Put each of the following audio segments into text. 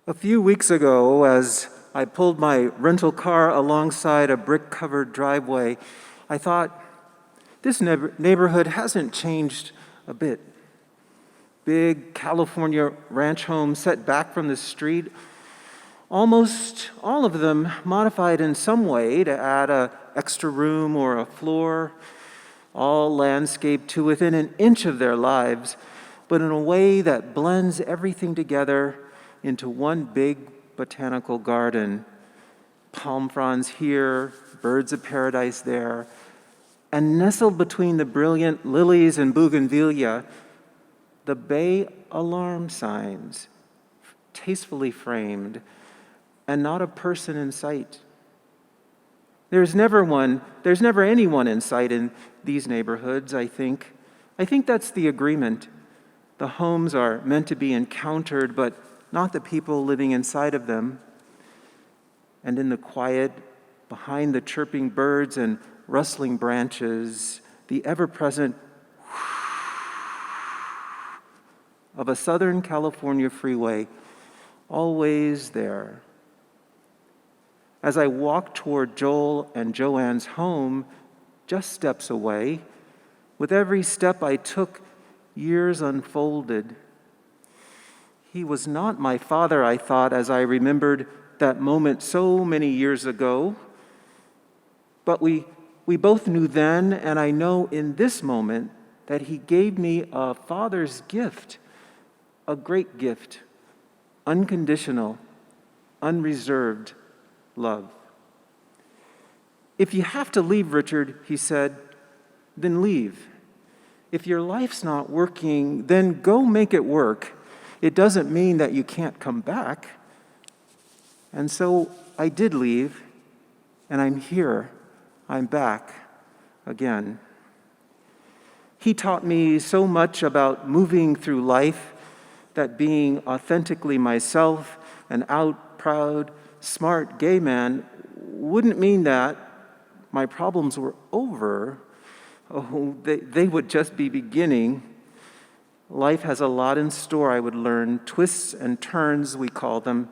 A few weeks ago, as I pulled my rental car alongside a brick-covered driveway, I thought, this neighborhood hasn't changed a bit. Big California ranch homes set back from the street, almost all of them modified in some way to add an extra room or a floor, all landscaped to within an inch of their lives, but in a way that blends everything together into one big botanical garden. Palm fronds here, birds of paradise there, and nestled between the brilliant lilies and bougainvillea, the bay alarm signs, tastefully framed, and not a person in sight. There's never anyone in sight in these neighborhoods, I think. I think that's the agreement. The homes are meant to be encountered, but not the people living inside of them. And in the quiet, behind the chirping birds and rustling branches, the ever-present of a Southern California freeway, always there. As I walked toward Joel and Joanne's home, just steps away, with every step I took, years unfolded. He was not my father, I thought, as I remembered that moment so many years ago. But we both knew then, and I know in this moment, that he gave me a father's gift, a great gift, unconditional, unreserved love. If you have to leave, Richard, he said, then leave. If your life's not working, then go make it work. It doesn't mean that you can't come back. And so I did leave, and I'm here. I'm back again. He taught me so much about moving through life, that being authentically myself, an out, proud, smart gay man wouldn't mean that my problems were over. Oh, they would just be beginning. Life has a lot in store, I would learn, twists and turns, we call them.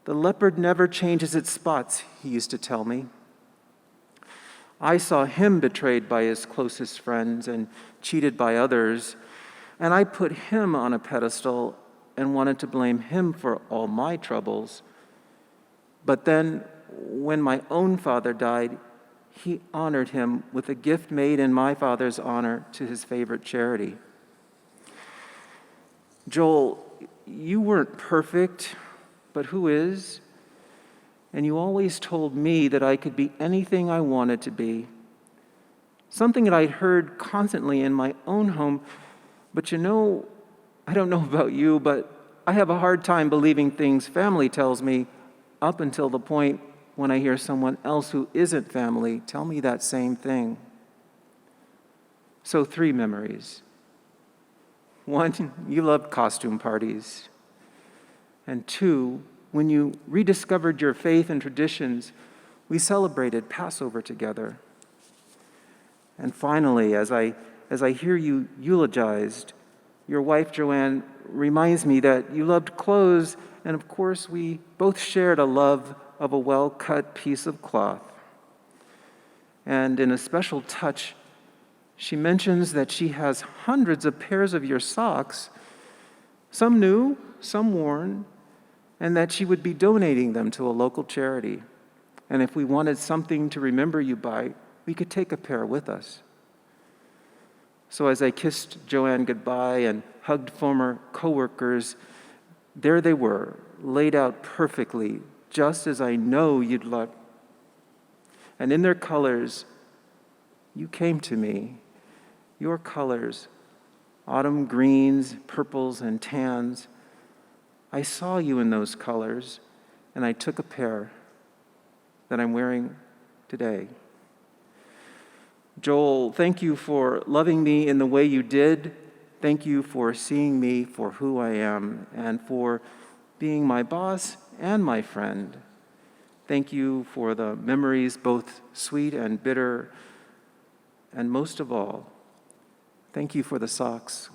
The leopard never changes its spots, he used to tell me. I saw him betrayed by his closest friends and cheated by others, and I put him on a pedestal and wanted to blame him for all my troubles. But then, when my own father died, he honored him with a gift made in my father's honor to his favorite charity. Joel, you weren't perfect, but who is? And you always told me that I could be anything I wanted to be. Something that I'd heard constantly in my own home. But I don't know about you, but I have a hard time believing things family tells me up until the point when I hear someone else who isn't family tell me that same thing. So 3 memories. 1, you loved costume parties. And 2, when you rediscovered your faith and traditions, we celebrated Passover together. And finally, as I hear you eulogized, your wife Joanne reminds me that you loved clothes, and of course we both shared a love of a well-cut piece of cloth. And in a special touch, she mentions that she has hundreds of pairs of your socks, some new, some worn, and that she would be donating them to a local charity. And if we wanted something to remember you by, we could take a pair with us. So as I kissed Joanne goodbye and hugged former coworkers, there they were, laid out perfectly, just as I know you'd love. And in their colors, you came to me. Your colors, autumn greens, purples, and tans. I saw you in those colors, and I took a pair that I'm wearing today. Joel, thank you for loving me in the way you did. Thank you for seeing me for who I am and for being my boss and my friend. Thank you for the memories, both sweet and bitter. And most of all, thank you for the socks.